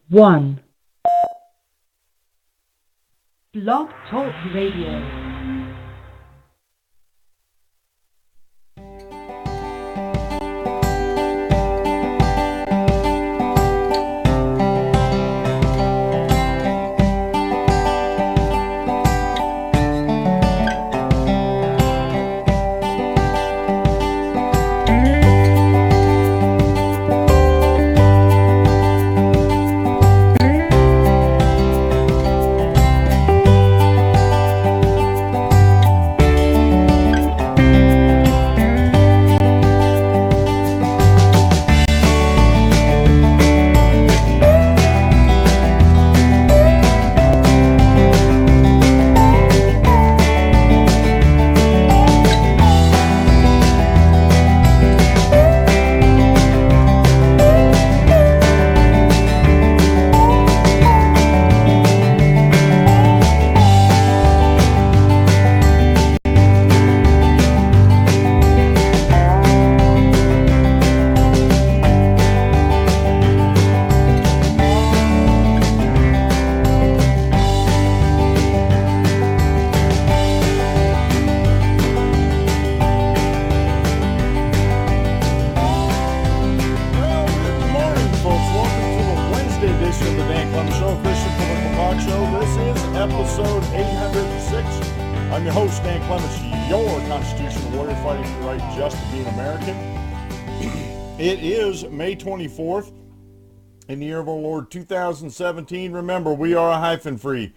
1. Blog Talk Radio. May 24th in the year of our Lord 2017. Remember, we are a hyphen-free,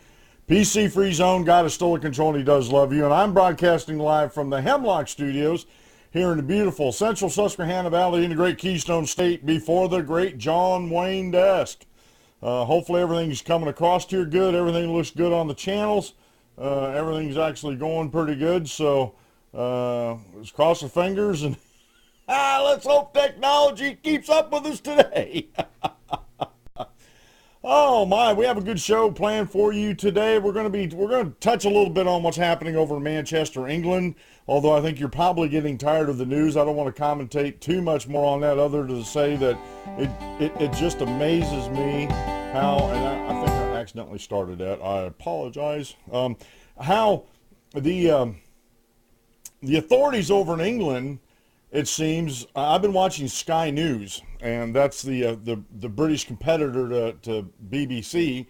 PC-free zone. God is still in control and he does love you. And I'm broadcasting live from the Hemlock Studios here in the beautiful central Susquehanna Valley in the great Keystone State before the great John Wayne desk. Hopefully everything's coming across here good. Everything looks good on the channels. Everything's actually going pretty good. So let's cross our fingers and let's hope technology keeps up with us today. Oh my, we have a good show planned for you today. We're going to touch a little bit on what's happening over in Manchester, England. Although I think you're probably getting tired of the news. I don't want to commentate too much more on that other than to say that it just amazes me how, and I think I accidentally started that. I apologize. How the authorities over in England, it seems, I've been watching Sky News, and that's the British competitor to BBC,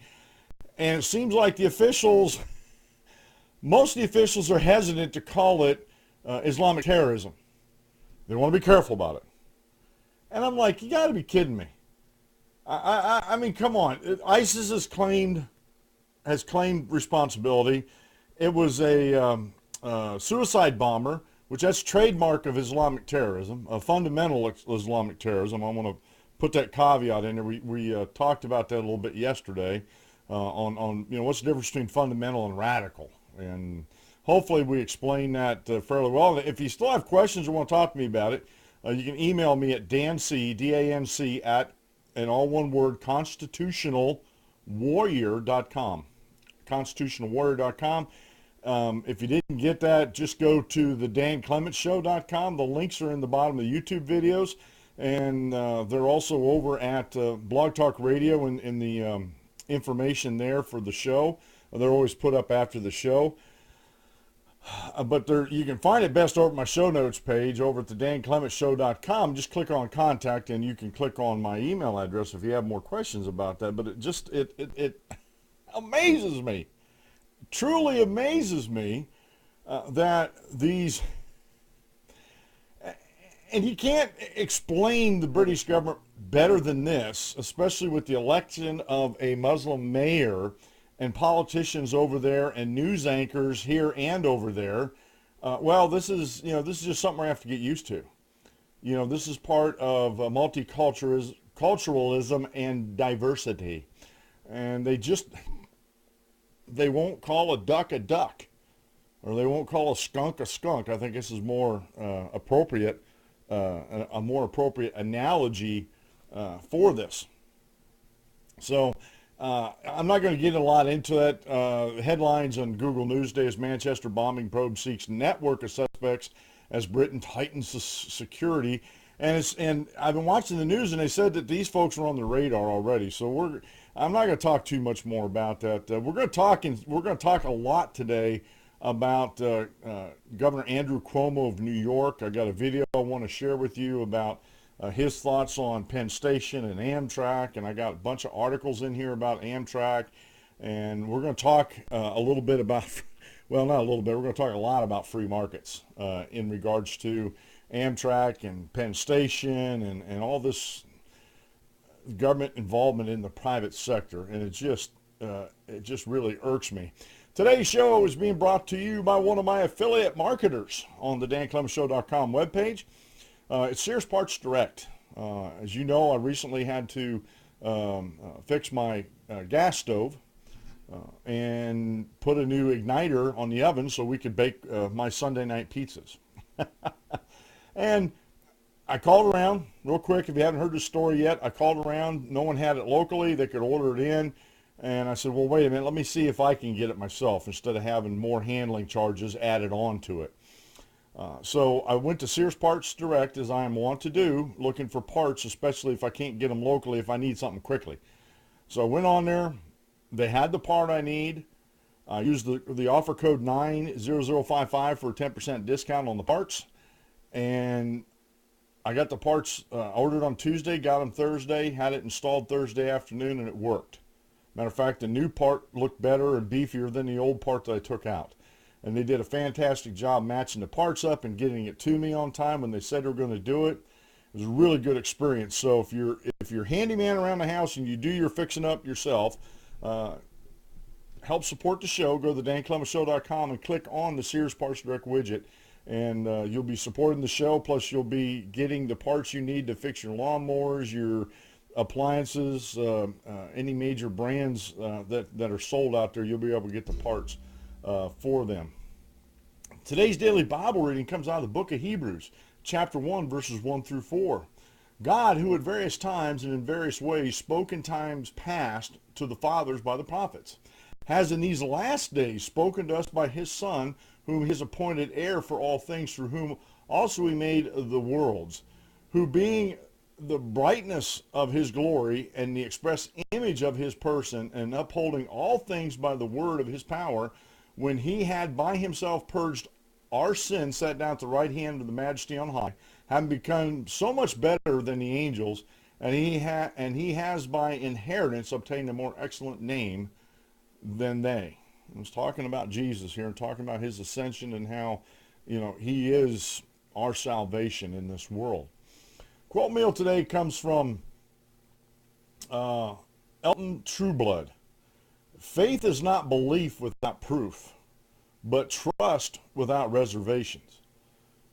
and it seems like most of the officials are hesitant to call it Islamic terrorism. They want to be careful about it. And I'm like, you got to be kidding me. I mean, come on. ISIS has claimed responsibility. It was a suicide bomber, which that's trademark of Islamic terrorism, fundamental Islamic terrorism. I want to put that caveat in there. We talked about that a little bit yesterday on what's the difference between fundamental and radical, and hopefully we explain that fairly well. If you still have questions or want to talk to me about it, you can email me at DANC at, and all one word, constitutionalwarrior.com, constitutionalwarrior.com. If you didn't get that, just go to the DanClementShow.com. The links are in the bottom of the YouTube videos, and they're also over at Blog Talk Radio in the information there for the show. They're always put up after the show. But you can find it best over at my show notes page over at the DanClementShow.com. Just click on contact, and you can click on my email address if you have more questions about that. But it amazes me. Truly amazes me that these, and you can't explain the British government better than this, especially with the election of a Muslim mayor and politicians over there and news anchors here and over there. Well, this is just something we have to get used to. This is part of multiculturalism and diversity, and they won't call a duck, or they won't call a skunk. I think this is more appropriate, a more appropriate analogy for this. So I'm not going to get a lot into that. Headlines on Google News Day is Manchester bombing probe seeks network of suspects as Britain tightens security. And I've been watching the news, and they said that these folks are on the radar already. So I'm not going to talk too much more about that. We're going to talk a lot today about Governor Andrew Cuomo of New York. I got a video I want to share with you about his thoughts on Penn Station and Amtrak, and I got a bunch of articles in here about Amtrak, and we're going to talk a little bit about, well, not a little bit, we're going to talk a lot about free markets in regards to Amtrak and Penn Station and all this government involvement in the private sector, and it just really irks me. Today's show is being brought to you by one of my affiliate marketers on the DanClementShow.com webpage. It's Sears Parts Direct. As you know, I recently had to fix my gas stove and put a new igniter on the oven so we could bake my Sunday night pizzas. And I called around real quick. If you haven't heard the story yet, I called around. No one had it locally. They could order it in. And I said, well, wait a minute. Let me see if I can get it myself instead of having more handling charges added on to it. So I went to Sears Parts Direct, as I am wont to do, looking for parts, especially if I can't get them locally, if I need something quickly. So I went on there. They had the part I need. I used the offer code 90055 for a 10% discount on the parts. And I got the parts ordered on Tuesday, got them Thursday, had it installed Thursday afternoon, and it worked. Matter of fact, the new part looked better and beefier than the old part that I took out. And they did a fantastic job matching the parts up and getting it to me on time when they said they were going to do it. It was a really good experience. So if you're handyman around the house and you do your fixing up yourself, help support the show. Go to thedanclementshow.com and click on the Sears Parts Direct widget, and you'll be supporting the show. Plus, you'll be getting the parts you need to fix your lawnmowers, your appliances, any major brands that are sold out there. You'll be able to get the parts for them. Today's daily Bible reading comes out of the book of Hebrews, chapter 1, verses 1 through 4. God, who at various times and in various ways spoke in times past to the fathers by the prophets, has in these last days spoken to us by his Son, whom he has appointed heir for all things, through whom also he made the worlds, who being the brightness of his glory and the express image of his person, and upholding all things by the word of his power, when he had by himself purged our sins, sat down at the right hand of the majesty on high, having become so much better than the angels, and he has by inheritance obtained a more excellent name than they. I was talking about Jesus here and talking about his ascension and how, he is our salvation in this world. Quote meal today comes from Elton Trueblood. Faith is not belief without proof, but trust without reservations.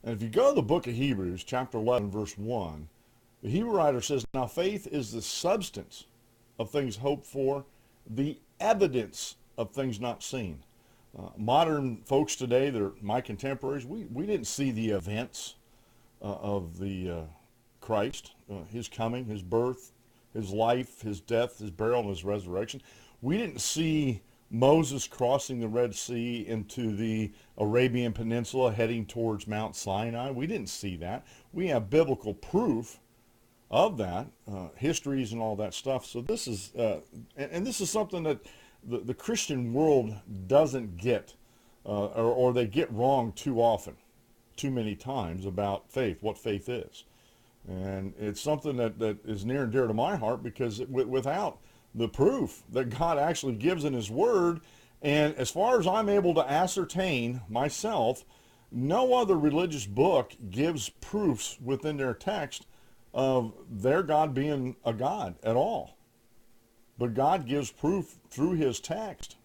And if you go to the book of Hebrews, chapter 11, verse 1, the Hebrew writer says, now faith is the substance of things hoped for, the evidence of things not seen. Modern folks today, they're my contemporaries, we didn't see the events of the Christ, his coming, his birth, his life, his death, his burial, and his resurrection. We didn't see Moses crossing the Red Sea into the Arabian Peninsula heading towards Mount Sinai. We didn't see that. We have biblical proof of that, histories and all that stuff. So this is, and this is something that the Christian world doesn't get, or they get wrong too often, too many times about faith, what faith is. And it's something that is near and dear to my heart, because without the proof that God actually gives in his word, and as far as I'm able to ascertain myself, no other religious book gives proofs within their text of their God being a God at all. But God gives proof through his text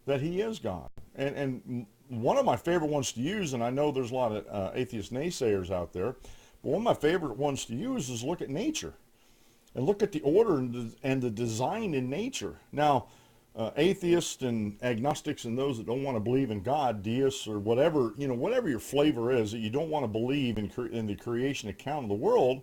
that he is God. And one of my favorite ones to use, and I know there's a lot of atheist naysayers out there, but one of my favorite ones to use is look at nature. And look at the order and the design in nature. Now, atheists and agnostics and those that don't want to believe in God, deists or whatever, whatever your flavor is, that you don't want to believe in the creation account of the world,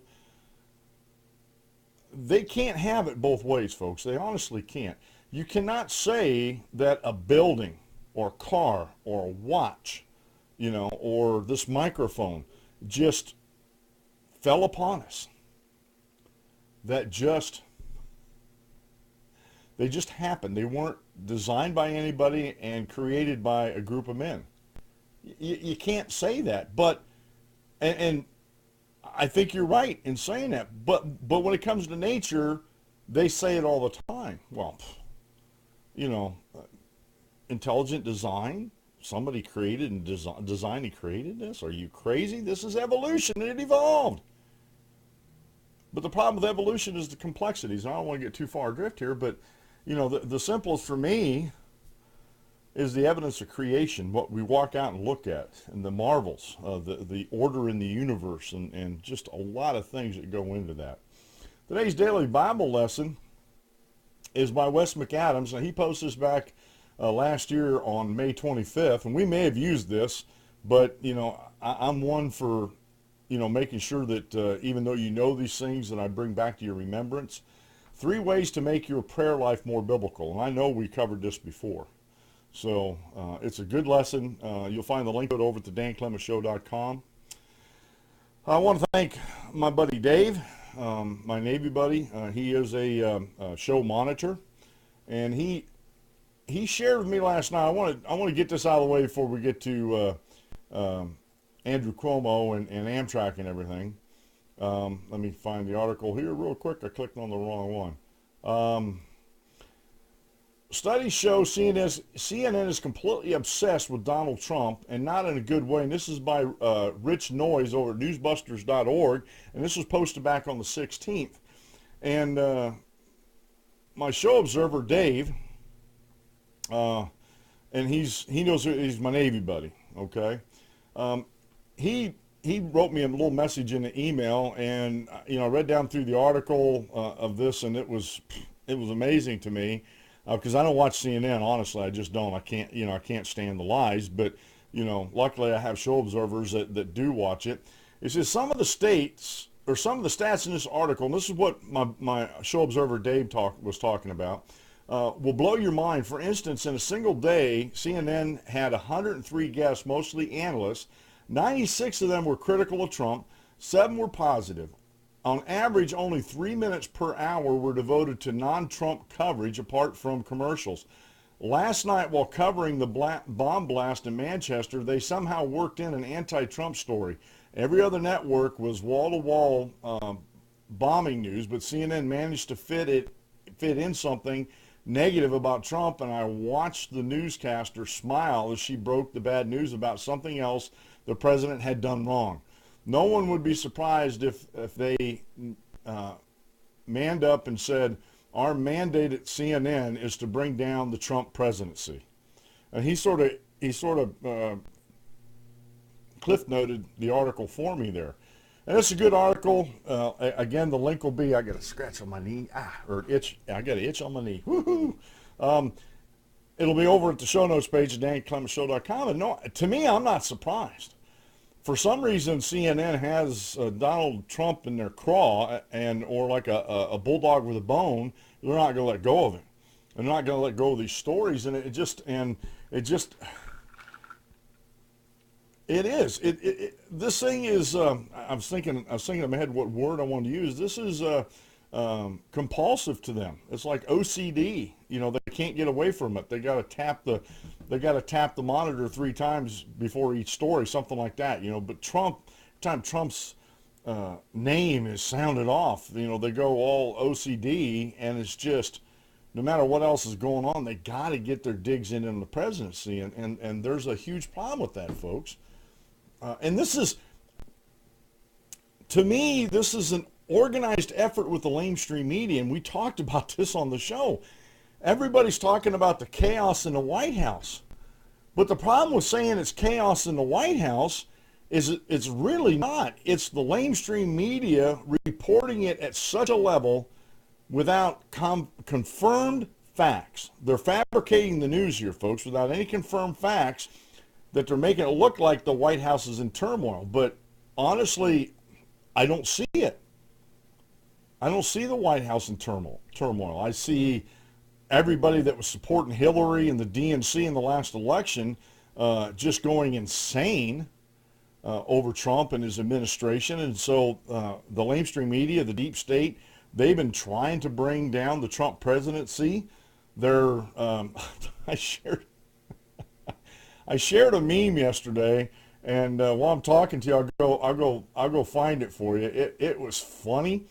they can't have it both ways, folks. They honestly can't. You cannot say that a building or a car or a watch, or this microphone just fell upon us that they just happened. They weren't designed by anybody and created by a group of men. You can't say that, but and I think you're right in saying that. But when it comes to nature, they say it all the time. Well, you know, intelligent design. Somebody created and designed and created this. Are you crazy? This is evolution, and it evolved. But the problem with evolution is the complexities. And I don't want to get too far adrift here, but you know, the simplest for me is the evidence of creation, what we walk out and look at, and the marvels, the order in the universe, and just a lot of things that go into that. Today's daily Bible lesson is by Wes McAdams, and he posted this back last year on May 25th, and we may have used this, but you know, I'm one for, you know, making sure that even though you know these things, that I bring back to your remembrance. 3 ways to make your prayer life more biblical, and I know we covered this before. So it's a good lesson. You'll find the link to it over at thedanclementshow.com. I want to thank my buddy Dave, my Navy buddy. He is a show monitor, and he shared with me last night. I want to get this out of the way before we get to Andrew Cuomo and Amtrak and everything. Let me find the article here real quick. I clicked on the wrong one. Studies show CNN is completely obsessed with Donald Trump, and not in a good way. And this is by Rich Noyes over at newsbusters.org, and this was posted back on the 16th. And my show observer, Dave, and he knows he's my Navy buddy, okay? He wrote me a little message in the email, and you know, I read down through the article of this, and it was amazing to me. Because I don't watch CNN, honestly, I just don't. I can't stand the lies. But you know, luckily I have show observers that do watch it. It says some of the states or some of the stats in this article, and this is what my show observer Dave was talking about, will blow your mind. For instance, in a single day, CNN had 103 guests, mostly analysts. 96 of them were critical of Trump. 7 were positive. On average, only 3 minutes per hour were devoted to non-Trump coverage apart from commercials. Last night, while covering the bomb blast in Manchester, they somehow worked in an anti-Trump story. Every other network was wall-to-wall bombing news, but CNN managed to fit in something negative about Trump, and I watched the newscaster smile as she broke the bad news about something else the president had done wrong. No one would be surprised if they manned up and said, our mandate at CNN is to bring down the Trump presidency. And he sort of cliff noted the article for me there. And it's a good article. Again, the link will be, I got a scratch on my knee, or itch. I got an itch on my knee. Woohoo! It'll be over at the show notes page at DannyClementsShow.com. And no, to me, I'm not surprised. For some reason, CNN has Donald Trump in their craw, or like a bulldog with a bone. They're not going to let go of it. They're not going to let go of these stories, and it is. This thing is. I was thinking in my head what word I wanted to use. This is compulsive to them. It's like OCD. You know, they can't get away from it. They got to tap the monitor 3 times before each story, something like that. You know, but Trump's name is sounded off, you know, they go all OCD, and it's just no matter what else is going on, they got to get their digs in the presidency, and there's a huge problem with that, folks. And this is, to me, this is an organized effort with the lamestream media, and we talked about this on the show. Everybody's talking about the chaos in the White House. But the problem with saying it's chaos in the White House is it's really not. It's the lamestream media reporting it at such a level without confirmed facts. They're fabricating the news here, folks, without any confirmed facts, that they're making it look like the White House is in turmoil. But honestly, I don't see it. I don't see the White House in turmoil. I see everybody that was supporting Hillary and the DNC in the last election just going insane. over Trump and his administration. And so the lamestream media, the deep state, they've been trying to bring down the Trump presidency. They're I shared I shared a meme yesterday, and while I'm talking to you, I'll go find it for you. It was funny.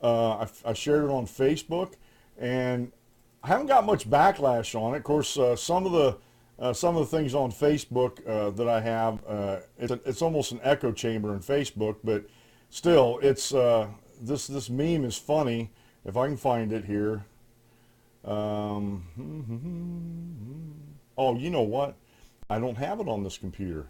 I shared it on Facebook, and I haven't got much backlash on it. Of course, some of the things on Facebook that I have, it's almost an echo chamber in Facebook, but still, it's this meme is funny. If I can find it here. Oh, you know what? I don't have it on this computer.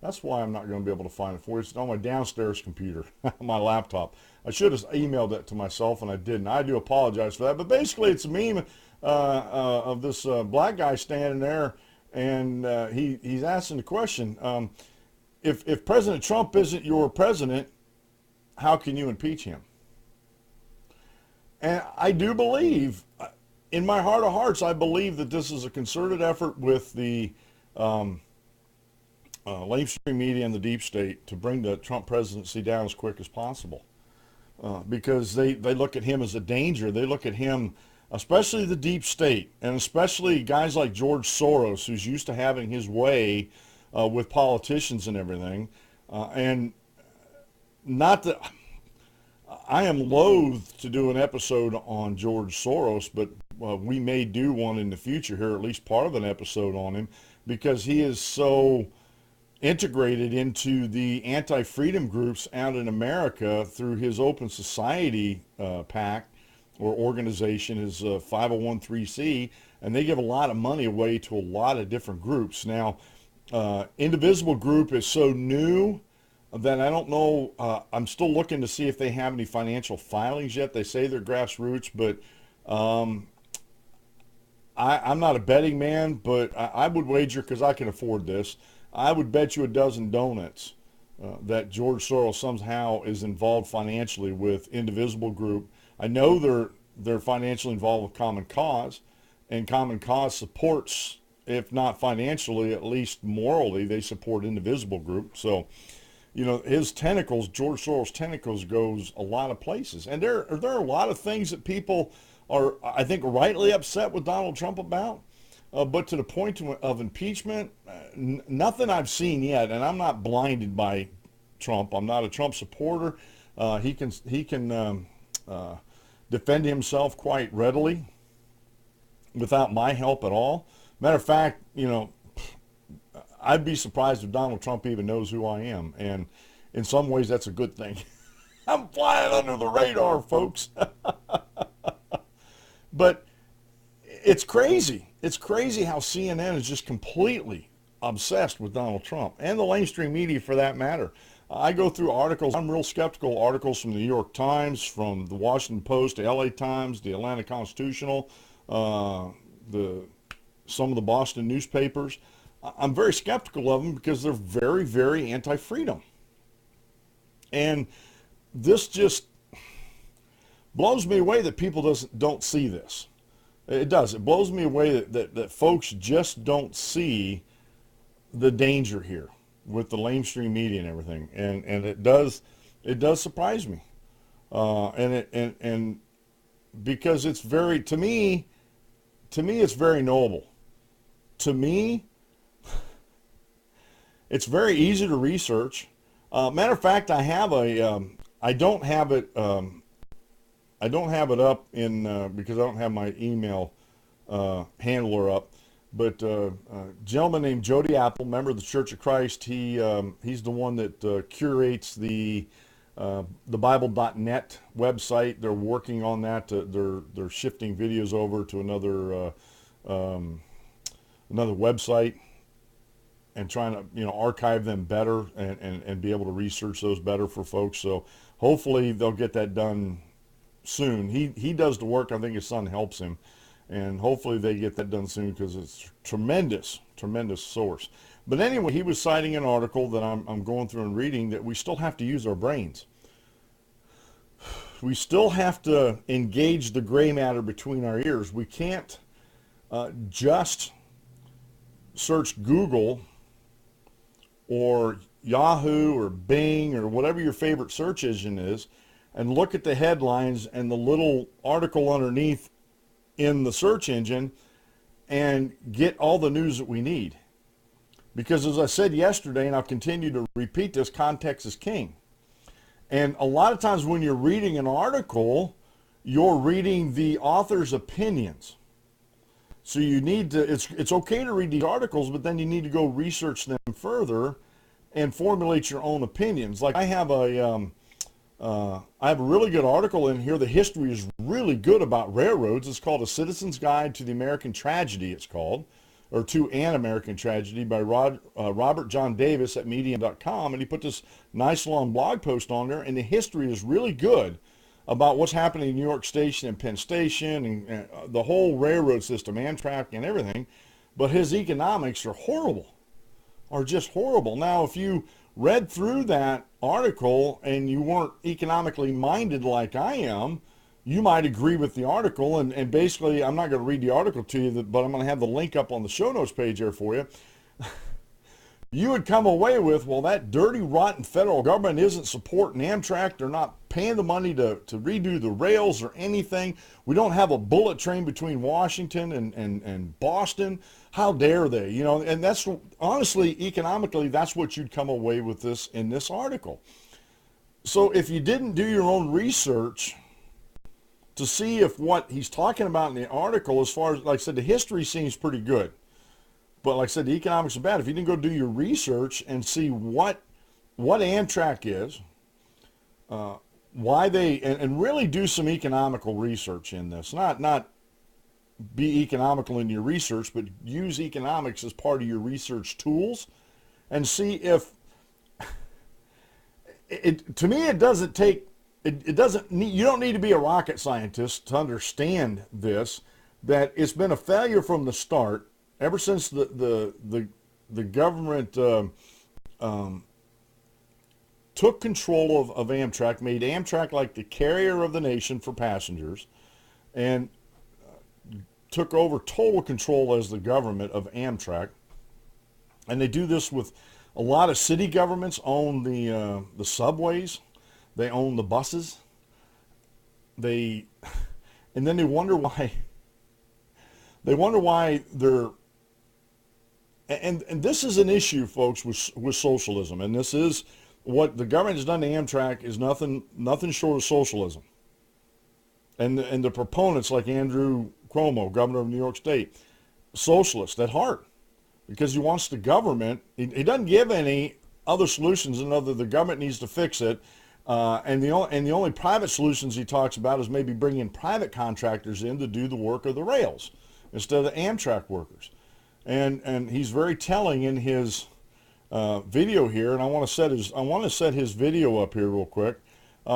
That's why I'm not going to be able to find it for you. It's on my downstairs computer, my laptop. I should have emailed it to myself, and I didn't. I do apologize for that. But basically, it's a meme of this black guy standing there, and he's asking the question, if President Trump isn't your president, how can you impeach him? And I do believe, in my heart of hearts, I believe that this is a concerted effort with the lamestream media and the deep state to bring the Trump presidency down as quick as possible. Because they look at him as a danger. They look at him, especially the deep state, and especially guys like George Soros, who's used to having his way with politicians and everything. And not that I am loath to do an episode on George Soros, but we may do one in the future here, at least part of an episode on him, because he is so integrated into the anti-freedom groups out in America through his Open Society PAC or organization, his 501c, and they give a lot of money away to a lot of different groups. Now, Indivisible Group is so new that I don't know, I'm still looking to see if they have any financial filings yet. They say they're grassroots, but I'm not a betting man, but I would wager, because I can afford this, I would bet you a dozen donuts that George Soros somehow is involved financially with Indivisible Group. I know they're financially involved with Common Cause, and Common Cause supports, if not financially, at least morally, they support Indivisible Group. So, you know, his tentacles, George Soros' tentacles, goes a lot of places. And there are a lot of things that people are, I think, rightly upset with Donald Trump about. But to the point of impeachment, nothing I've seen yet, and I'm not blinded by Trump. I'm not a Trump supporter. He can defend himself quite readily without my help at all. Matter of fact, you know, I'd be surprised if Donald Trump even knows who I am, and in some ways that's a good thing. I'm flying under the radar, folks. But it's crazy. It's crazy how CNN is just completely obsessed with Donald Trump, and the lamestream media for that matter. I go through articles. I'm real skeptical. Articles from the New York Times, from the Washington Post, the LA Times, the Atlanta Constitutional, some of the Boston newspapers. I'm very skeptical of them because they're very, very anti-freedom. And this just blows me away that people don't see this. It does. It blows me away that folks just don't see the danger here with the lamestream media and everything. And it does surprise me. And because it's very, to me it's very noble. To me, it's very easy to research. Matter of fact, I have I don't have it up in because I don't have my email handler up. But a gentleman named Jody Apple, member of the Church of Christ, he's the one that curates the Bible.net website. They're working on that. They're shifting videos over to another website and trying to archive them better and be able to research those better for folks. So hopefully they'll get that done soon. He does the work. I think his son helps him. And hopefully they get that done soon because it's tremendous source. But anyway, he was citing an article that I'm going through and reading that we still have to use our brains. We still have to engage the gray matter between our ears. We can't just search Google or Yahoo or Bing or whatever your favorite search engine is, and look at the headlines and the little article underneath in the search engine and get all the news that we need. Because as I said yesterday, and I'll continue to repeat this, context is king. And a lot of times when you're reading an article, you're reading the author's opinions. So you need to, it's okay to read these articles, but then you need to go research them further and formulate your own opinions. Like I have a really good article in here. The history is really good about railroads. It's called A Citizen's Guide to the American Tragedy, it's called, or To an American Tragedy by Robert John Davis at Medium.com. And he put this nice long blog post on there, and the history is really good about what's happening in New York Station and Penn Station and the whole railroad system, Amtrak and everything. But his economics are horrible, are just horrible. Now, if you read through that article and you weren't economically minded like I am, you might agree with the article. And basically, I'm not going to read the article to you, but I'm going to have the link up on the show notes page there for you. You would come away with, well, that dirty, rotten federal government isn't supporting Amtrak. They're not paying the money to redo the rails or anything. We don't have a bullet train between Washington and Boston. How dare they? You know, and that's honestly, economically, that's what you'd come away with this in this article. So if you didn't do your own research to see if what he's talking about in the article, as far as, like I said, the history seems pretty good. But like I said, the economics are bad. If you didn't go do your research and see what Amtrak is, why they, and really do some economical research in this. Not be economical in your research, but use economics as part of your research tools and see if, to me, it doesn't take, it doesn't need, you don't need to be a rocket scientist to understand this, that it's been a failure from the start. Ever since the government took control of Amtrak, made Amtrak like the carrier of the nation for passengers, and took over total control as the government of Amtrak. And they do this with a lot of city governments own the subways, they own the buses, and then they wonder why. They wonder why they're. And this is an issue, folks, with socialism, and this is what the government has done to Amtrak is nothing short of socialism. And the proponents like Andrew Cuomo, governor of New York State, socialist at heart, because he wants the government. He doesn't give any other solutions than other the government needs to fix it. And the only private solutions he talks about is maybe bringing private contractors in to do the work of the rails instead of the Amtrak workers. And he's very telling in his video here, and I want to set his video up here real quick.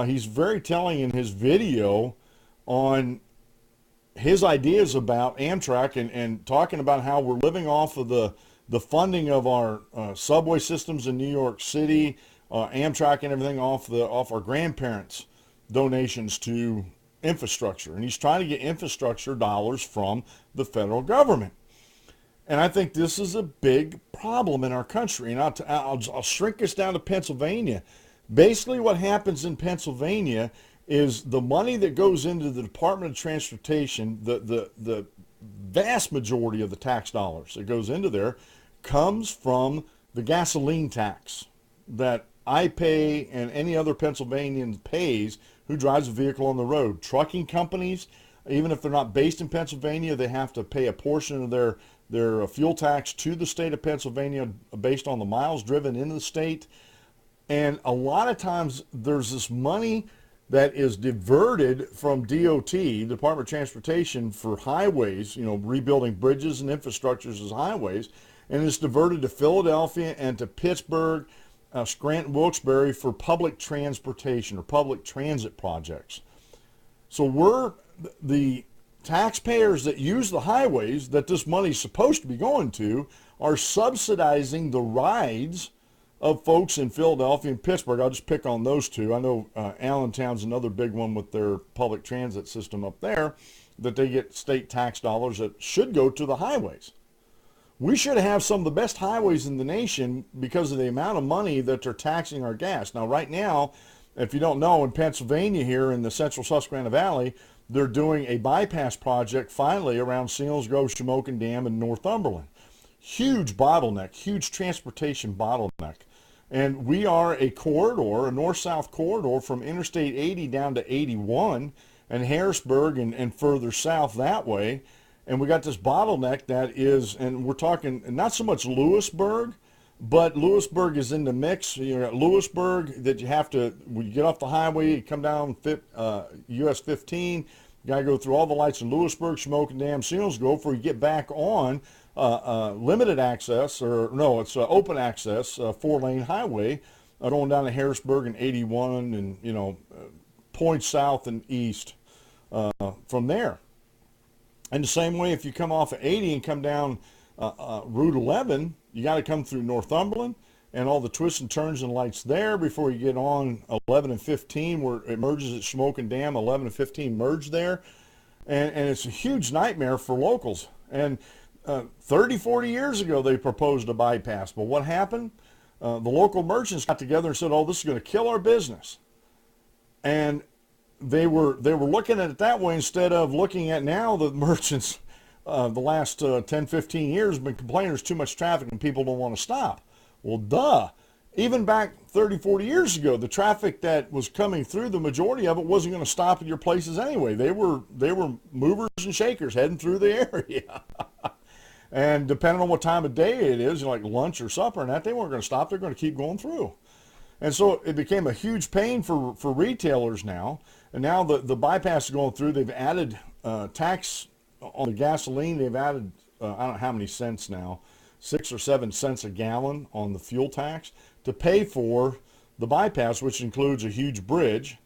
He's very telling in his video on his ideas about Amtrak and talking about how we're living off of the funding of our subway systems in New York City, Amtrak and everything off our grandparents' donations to infrastructure, and he's trying to get infrastructure dollars from the federal government. And I think this is a big problem in our country. And I'll shrink this down to Pennsylvania. Basically what happens in Pennsylvania is the money that goes into the Department of Transportation, the vast majority of the tax dollars that goes into there comes from the gasoline tax that I pay and any other Pennsylvanian pays who drives a vehicle on the road. Trucking companies, even if they're not based in Pennsylvania, they have to pay a portion of their fuel tax to the state of Pennsylvania based on the miles driven into the state. And a lot of times there's this money that is diverted from DOT, Department of Transportation, for highways, rebuilding bridges and infrastructures as highways, and it's diverted to Philadelphia and to Pittsburgh, Scranton, Wilkes-Barre for public transportation or public transit projects. So the taxpayers that use the highways that this money is supposed to be going to are subsidizing the rides of folks in Philadelphia and Pittsburgh. I'll just pick on those two. I know Allentown's another big one with their public transit system up there, that they get state tax dollars that should go to the highways. We should have some of the best highways in the nation because of the amount of money that they're taxing our gas. Now, right now, if you don't know, in Pennsylvania here in the central Susquehanna Valley, they're doing a bypass project finally around Selinsgrove, Shamokin Dam, and Northumberland. Huge bottleneck, huge transportation bottleneck. And we are a corridor, a north-south corridor from Interstate 80 down to 81 and Harrisburg and further south that way. And we got this bottleneck that is, and we're talking not so much Lewisburg, but Lewisburg is in the mix. You got Lewisburg that you have to, when you get off the highway, you come down US 15, you got to go through all the lights in Lewisburg, Shamokin Dam, Selinsgrove before you get back on limited access, or no, it's open access, 4-lane highway going down to Harrisburg and 81 and, you know, points south and east from there. And the same way, if you come off of 80 and come down Route 11, you got to come through Northumberland and all the twists and turns and lights there before you get on 11 and 15, where it merges at Shamokin Dam. 11 and 15 merge there. And it's a huge nightmare for locals. And 30, 40 years ago, they proposed a bypass. But what happened? The local merchants got together and said, oh, this is going to kill our business. And they were looking at it that way instead of looking at now the merchants the last 10, 15 years have been complaining there's too much traffic and people don't want to stop. Well, duh. Even back 30, 40 years ago, the traffic that was coming through, the majority of it wasn't going to stop at your places anyway. They were movers and shakers heading through the area. And depending on what time of day it is, like lunch or supper and that, they weren't going to stop. They're going to keep going through. And so it became a huge pain for retailers now. And now the bypass is going through. They've added tax on the gasoline. They've added, I don't know how many cents now, 6 or 7 cents a gallon on the fuel tax to pay for the bypass, which includes a huge bridge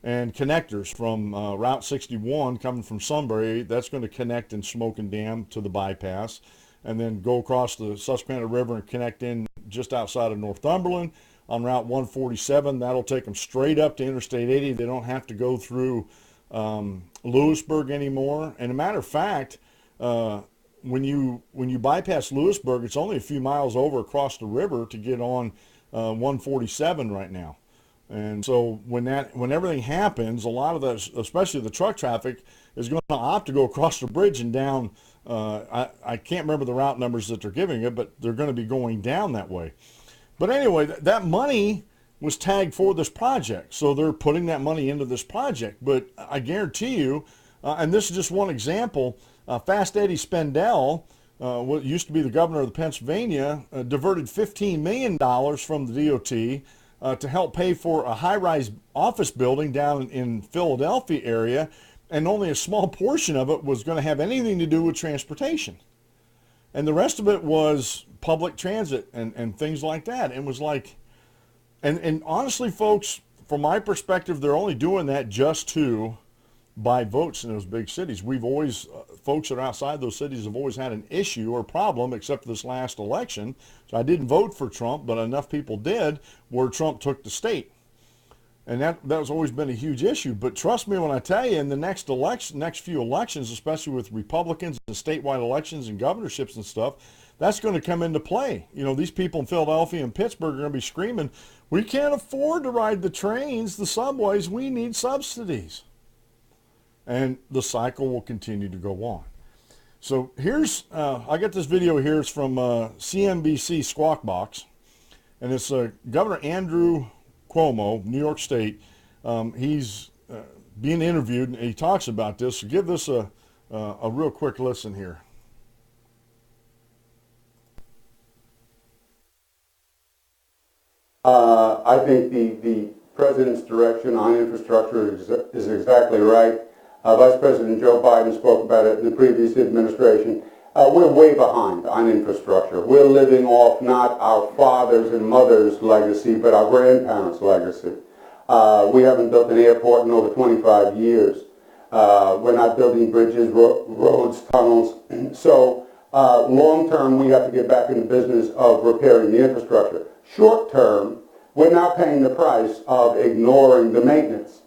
and connectors from Route 61 coming from Sunbury. That's going to connect in Shamokin Dam to the bypass and then go across the Susquehanna River and connect in just outside of Northumberland on Route 147. That'll take them straight up to Interstate 80. They don't have to go through Lewisburg anymore. And a matter of fact, when you bypass Lewisburg, it's only a few miles over across the river to get on 147 right now. And so when everything happens, a lot of the, especially the truck traffic, is going to opt to go across the bridge and down. I can't remember the route numbers that they're giving it, but they're going to be going down that way. But anyway, that money was tagged for this project, so they're putting that money into this project. But I guarantee you, and this is just one example, Fast Eddie Spendell, what used to be the governor of Pennsylvania, diverted $15 million from the DOT to help pay for a high-rise office building down in Philadelphia area, and only a small portion of it was going to have anything to do with transportation. And the rest of it was public transit and things like that. And was like, and honestly, folks, from my perspective, they're only doing that just to buy votes in those big cities. We've always, folks that are outside those cities have always had an issue or problem, except for this last election. So I didn't vote for Trump, but enough people did, where Trump took the state. And that's always been a huge issue. But trust me when I tell you, in the next few elections, especially with Republicans and statewide elections and governorships and stuff, that's going to come into play. You know, these people in Philadelphia and Pittsburgh are going to be screaming, we can't afford to ride the trains, the subways, we need subsidies. And the cycle will continue to go on. So here's, I got this video here. It's from CNBC Squawk Box. And it's Governor Andrew Cuomo, New York State. He's being interviewed, and he talks about this. So give this a real quick listen here. I think the president's direction on infrastructure is exactly right. Vice President Joe Biden spoke about it in the previous administration. We're way behind on infrastructure. We're living off not our fathers and mothers' legacy, but our grandparents' legacy. We haven't built an airport in over 25 years. We're not building bridges, roads, tunnels. So long term, we have to get back in the business of repairing the infrastructure. Short term, we're not paying the price of ignoring the maintenance.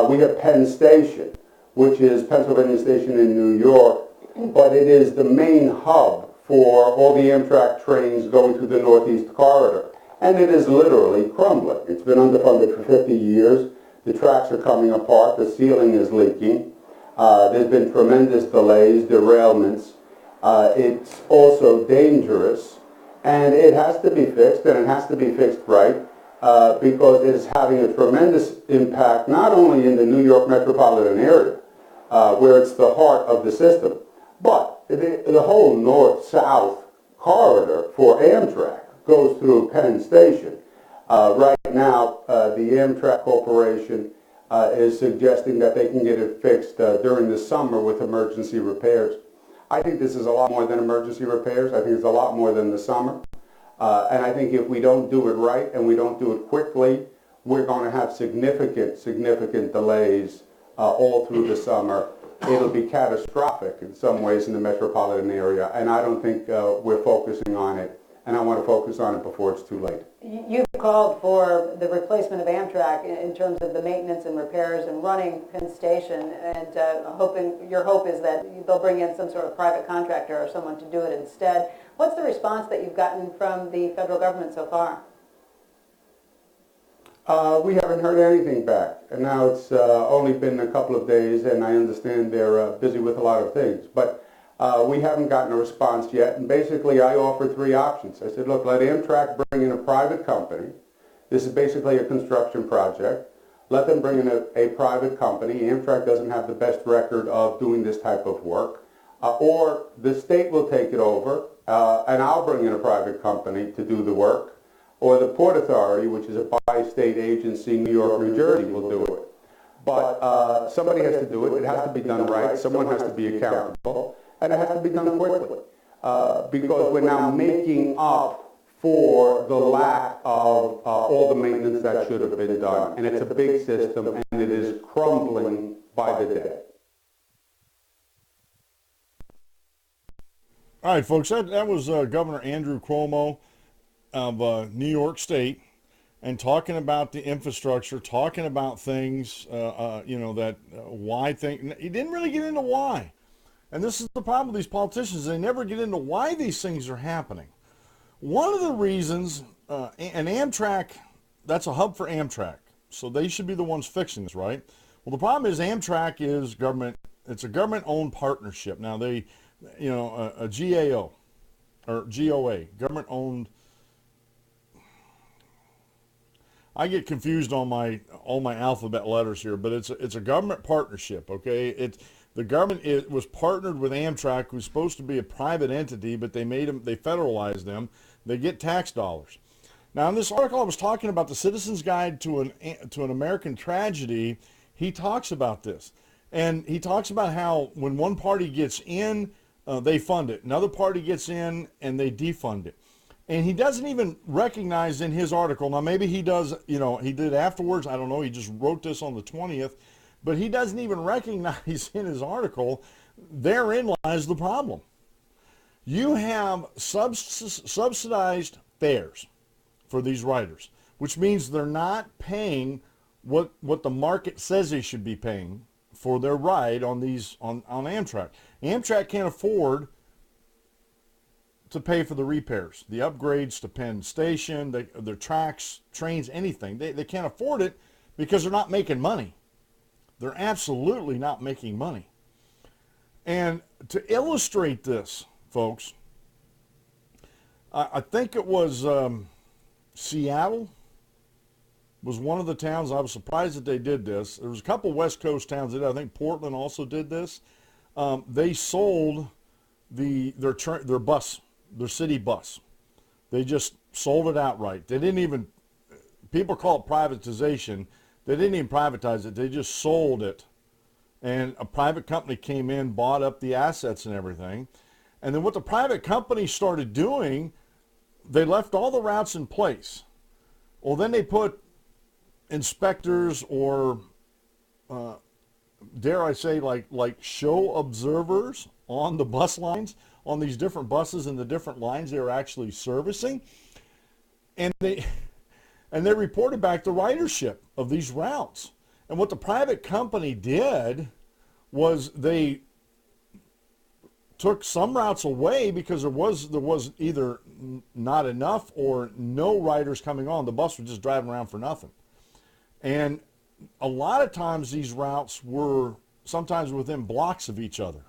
We have Penn Station, which is Pennsylvania Station in New York, but it is the main hub for all the Amtrak trains going through the Northeast Corridor. And it is literally crumbling. It's been underfunded for 50 years. The tracks are coming apart. The ceiling is leaking. There's been tremendous delays, derailments. It's also dangerous. And it has to be fixed, and it has to be fixed right, because it is having a tremendous impact not only in the New York metropolitan area, where it's the heart of the system, but the whole north-south corridor for Amtrak goes through Penn Station. Right now, the Amtrak Corporation is suggesting that they can get it fixed during the summer with emergency repairs. I think this is a lot more than emergency repairs. I think it's a lot more than the summer. And I think if we don't do it right and we don't do it quickly, we're going to have significant delays all through the summer. It'll be catastrophic in some ways in the metropolitan area, and I don't think we're focusing on it, and I want to focus on it before it's too late. You've called for the replacement of Amtrak in terms of the maintenance and repairs and running Penn Station, and your hope is that they'll bring in some sort of private contractor or someone to do it instead. What's the response that you've gotten from the federal government so far? We haven't heard anything back, and now it's only been a couple of days, and I understand they're busy with a lot of things. But we haven't gotten a response yet, and basically I offered three options. I said, look, let Amtrak bring in a private company. This is basically a construction project. Let them bring in a private company. Amtrak doesn't have the best record of doing this type of work. Or the state will take it over, and I'll bring in a private company to do the work. Or the Port Authority, which is a bi-state agency, New York, New Jersey, will do it. But somebody has to do it. It has to be done right. Someone has to be accountable. And it has to be done quickly. Because we're now making up for the lack of all the maintenance that should have been done. And it's a big system, and it is crumbling by the day. All right, folks, that was Governor Andrew Cuomo of New York State, and talking about the infrastructure, talking about things, why things. He didn't really get into why. And this is the problem with these politicians. They never get into why these things are happening. One of the reasons, and Amtrak, that's a hub for Amtrak, so they should be the ones fixing this, right? Well, the problem is Amtrak is government. It's a government-owned partnership. Now, they, a GAO, or GOA, government-owned. I get confused on all my alphabet letters here, but it's a government partnership, okay? The government was partnered with Amtrak, who's supposed to be a private entity, but they federalized them. They get tax dollars. Now, in this article, I was talking about the Citizen's Guide to an American Tragedy. He talks about this, and he talks about how when one party gets in, they fund it. Another party gets in, and they defund it. And he doesn't even recognize in his article, now maybe he does, he did afterwards, I don't know, he just wrote this on the 20th, but he doesn't even recognize in his article, therein lies the problem. You have subsidized fares for these riders, which means they're not paying what the market says they should be paying for their ride on Amtrak. Amtrak can't afford to pay for the repairs, the upgrades to Penn Station, their tracks, trains, anything. They can't afford it because they're not making money. They're absolutely not making money. And to illustrate this, folks, I think it was Seattle was one of the towns. I was surprised that they did this. There was a couple West Coast towns that did. I think Portland also did this. They sold their bus. Their city bus. They just sold it outright. They didn't even, people call it privatization. They didn't even privatize it. They just sold it. And a private company came in, bought up the assets and everything. And then what the private company started doing, they left all the routes in place. Well, then they put inspectors or, dare I say, like show observers on the bus lines, on these different buses and the different lines they were actually servicing. And they reported back the ridership of these routes. And what the private company did was they took some routes away because there was either not enough or no riders coming on. The bus was just driving around for nothing. And a lot of times these routes were sometimes within blocks of each other.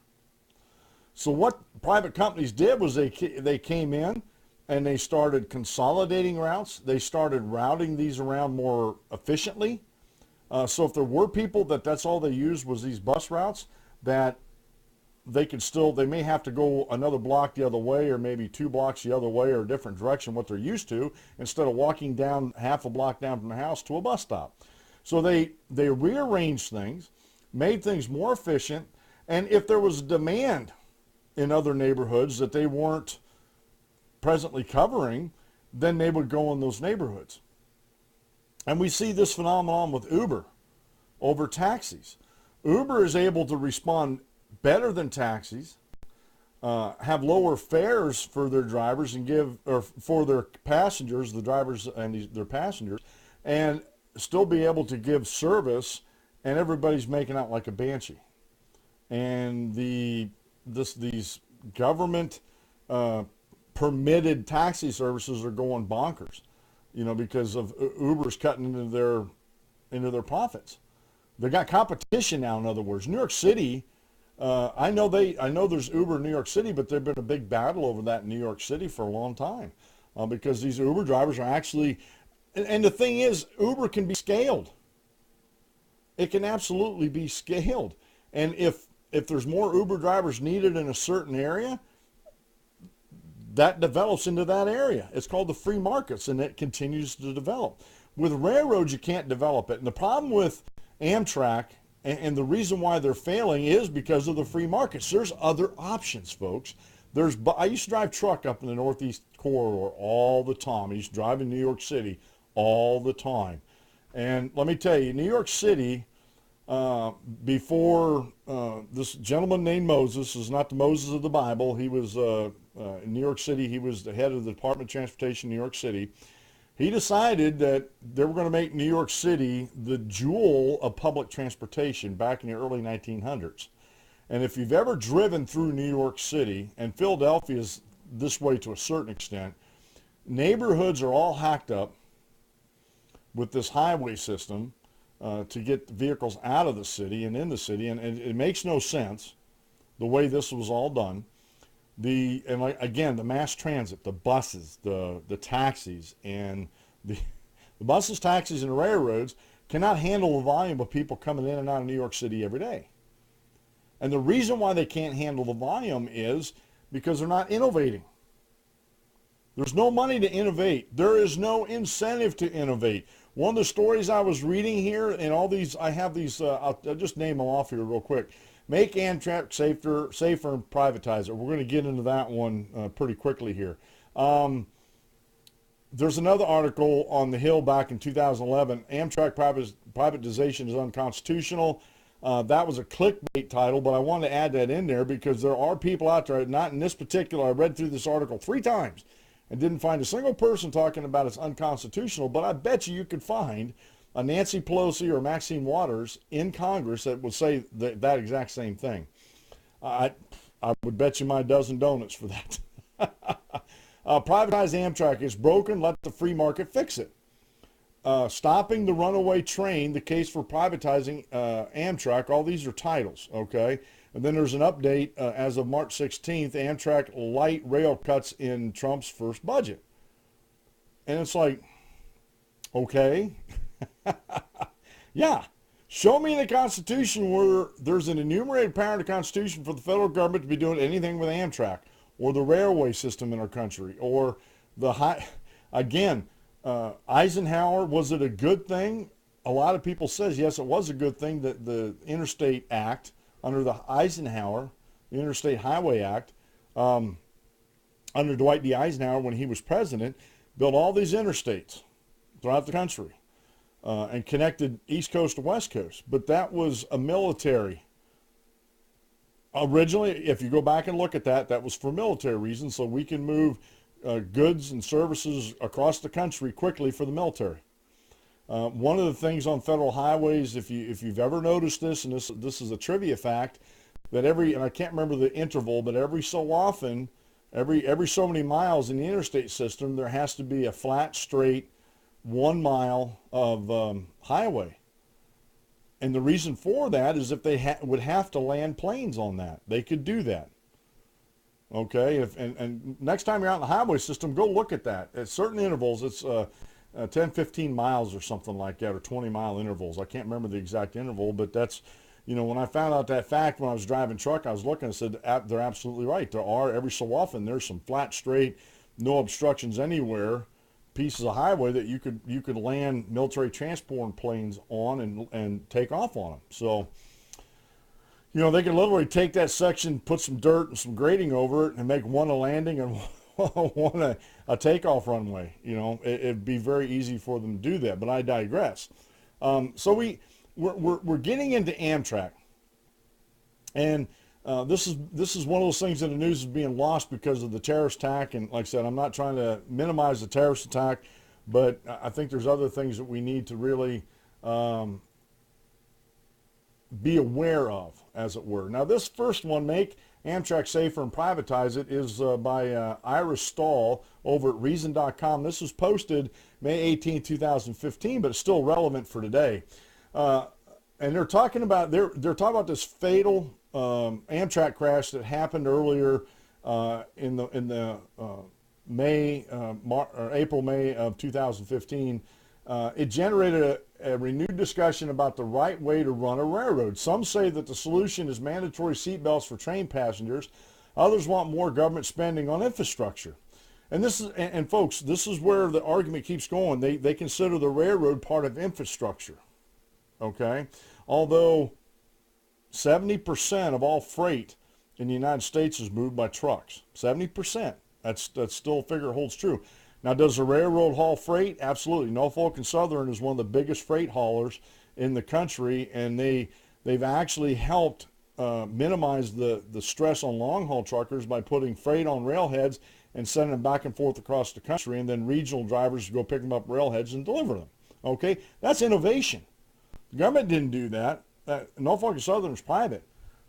So what private companies did was they came in and they started consolidating routes. They started routing these around more efficiently. So if there were people that's all they used was these bus routes, that they may have to go another block the other way, or maybe 2 blocks the other way, or a different direction what they're used to, instead of walking down half a block down from the house to a bus stop. So they rearranged things, made things more efficient, and if there was demand in other neighborhoods that they weren't presently covering, then they would go in those neighborhoods. And we see this phenomenon with Uber over taxis. Uber is able to respond better than taxis, have lower fares for their drivers for their passengers, the drivers and their passengers, and still be able to give service, and everybody's making out like a banshee. And these government permitted taxi services are going bonkers, because of Uber's cutting into their profits. They got competition now. In other words, New York City. I know there's Uber in New York City, but there's been a big battle over that in New York City for a long time, because these Uber drivers are actually, and the thing is, Uber can be scaled. It can absolutely be scaled, and if there's more Uber drivers needed in a certain area, that develops into that area. It's called the free markets, and it continues to develop. With railroads, you can't develop it, and the problem with Amtrak, and the reason why they're failing, is because of the free markets. There's other options, folks. I used to drive truck up in the Northeast Corridor all the time. I used to drive in New York City all the time. And let me tell you, New York City, before this gentleman named Moses, is not the Moses of the Bible. He was in New York City. He was the head of the Department of Transportation in New York City. He decided that they were going to make New York City the jewel of public transportation back in the early 1900s. And if you've ever driven through New York City, and Philadelphia is this way to a certain extent, neighborhoods are all hacked up with this highway system to get vehicles out of the city and in the city, and it makes no sense the way this was all done. The mass transit, the buses, the taxis, and the buses, taxis, and railroads cannot handle the volume of people coming in and out of New York City every day. And the reason why they can't handle the volume is because they're not innovating. There's no money to innovate. There is no incentive to innovate. One of the stories I was reading here, and all these, I have these, I'll just name them off here real quick. Make Amtrak safer and privatize it. We're going to get into that one pretty quickly here. There's another article on the Hill back in 2011. Amtrak privatization is unconstitutional. That was a clickbait title, but I wanted to add that in there because there are people out there, not in this particular, I read through this article 3 times and didn't find a single person talking about it's unconstitutional, but I bet you could find a Nancy Pelosi or Maxine Waters in Congress that would say that exact same thing. I would bet you my dozen donuts for that. Privatize Amtrak is broken. Let the free market fix it. Stopping the runaway train, the case for privatizing Amtrak. All these are titles, okay? And then there's an update as of March 16th, Amtrak light rail cuts in Trump's first budget. And it's like, okay. Yeah, show me in the Constitution where there's an enumerated power in the Constitution for the federal government to be doing anything with Amtrak or the railway system in our country or Eisenhower, was it a good thing? A lot of people says yes, it was a good thing that the Interstate Act under the Eisenhower, the Interstate Highway Act, under Dwight D. Eisenhower when he was president, built all these interstates throughout the country. And connected East Coast to West Coast. But that was a military. Originally, if you go back and look at that, that was for military reasons, so we can move goods and services across the country quickly for the military. One of the things on federal highways, if you've ever noticed this, and this is a trivia fact, that and I can't remember the interval, but every so often, every so many miles in the interstate system, there has to be a flat, straight 1 mile of highway. And the reason for that is if they would have to land planes on that, they could do that. Okay, and next time you're out in the highway system, go look at that. At certain intervals, it's 10, 15 miles or something like that, or 20-mile intervals. I can't remember the exact interval, but that's, when I found out that fact when I was driving truck, I was looking and said, they're absolutely right. There are, every so often, there's some flat, straight, no obstructions anywhere, pieces of highway that you could land military transport planes on and take off on them. So, they could literally take that section, put some dirt and some grading over it, and make one a landing and one a takeoff runway. It'd be very easy for them to do that. But I digress. So we're getting into Amtrak, and this is one of those things that the news is being lost because of the terrorist attack. And like I said, I'm not trying to minimize the terrorist attack, but I think there's other things that we need to really be aware of, as it were. Now, this first one, Make Amtrak Safer and Privatize It, is by Iris Stahl over at Reason.com. This was posted May 18, 2015, but it's still relevant for today. And they're talking about this fatal Amtrak crash that happened earlier in the April, May of 2015. It generated a renewed discussion about the right way to run a railroad. Some say that the solution is mandatory seatbelts for train passengers. Others want more government spending on infrastructure. And folks, this is where the argument keeps going. They consider the railroad part of infrastructure. Okay? Although 70% of all freight in the United States is moved by trucks. 70%. That's still a figure that holds true. Now, does the railroad haul freight? Absolutely. Norfolk and Southern is one of the biggest freight haulers in the country, and they've actually helped minimize the stress on long-haul truckers by putting freight on railheads and sending them back and forth across the country, and then regional drivers go pick them up railheads and deliver them. Okay? That's innovation. The government didn't do that. Norfolk and Southern is private.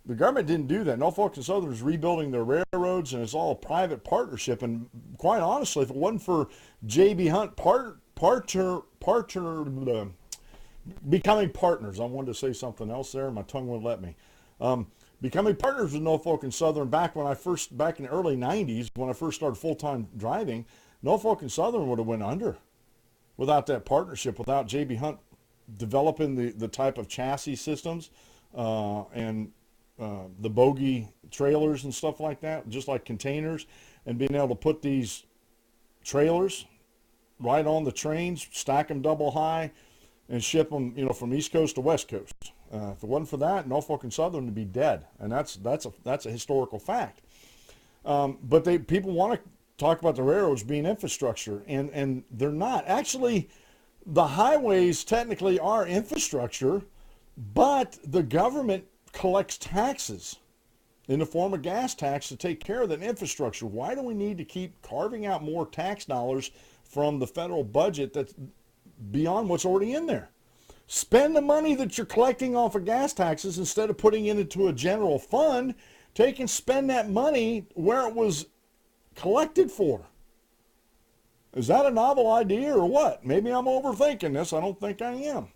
The government didn't do that. Norfolk and Southern is rebuilding their railroads, and it's all a private partnership. And quite honestly, if it wasn't for J.B. Hunt becoming partners, I wanted to say something else there, my tongue wouldn't let me. Becoming partners with Norfolk and Southern back in the early 90s, when I first started full-time driving, Norfolk and Southern would have went under without that partnership, without J.B. Hunt developing the type of chassis systems and the bogie trailers and stuff like that, just like containers, and being able to put these trailers right on the trains, stack them double high, and ship them, from East Coast to West Coast. If it wasn't for that, Norfolk and Southern would be dead, and that's a historical fact. But people want to talk about the railroads being infrastructure, and they're not. Actually, the highways technically are infrastructure, but the government collects taxes in the form of gas tax to take care of that infrastructure. Why do we need to keep carving out more tax dollars from the federal budget that's beyond what's already in there? Spend the money that you're collecting off of gas taxes instead of putting it into a general fund. Take and spend that money where it was collected for. Is that a novel idea or what? Maybe I'm overthinking this. I don't think I am.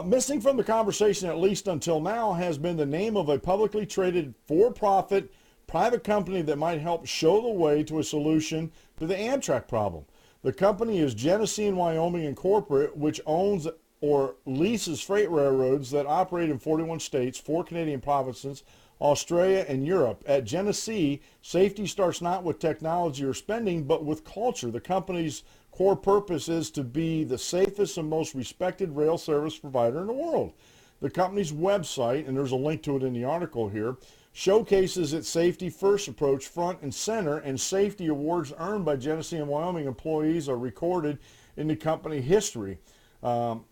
Missing from the conversation, at least until now, has been the name of a publicly traded for-profit private company that might help show the way to a solution to the Amtrak problem. The company is Genesee & Wyoming Incorporated, which owns or leases freight railroads that operate in 41 states, 4 Canadian provinces, Australia, and Europe. At Genesee, safety starts not with technology or spending, but with culture. The company's core purpose is to be the safest and most respected rail service provider in the world. The company's website, and there's a link to it in the article here, showcases its safety first approach front and center, and safety awards earned by Genesee and Wyoming employees are recorded in the company history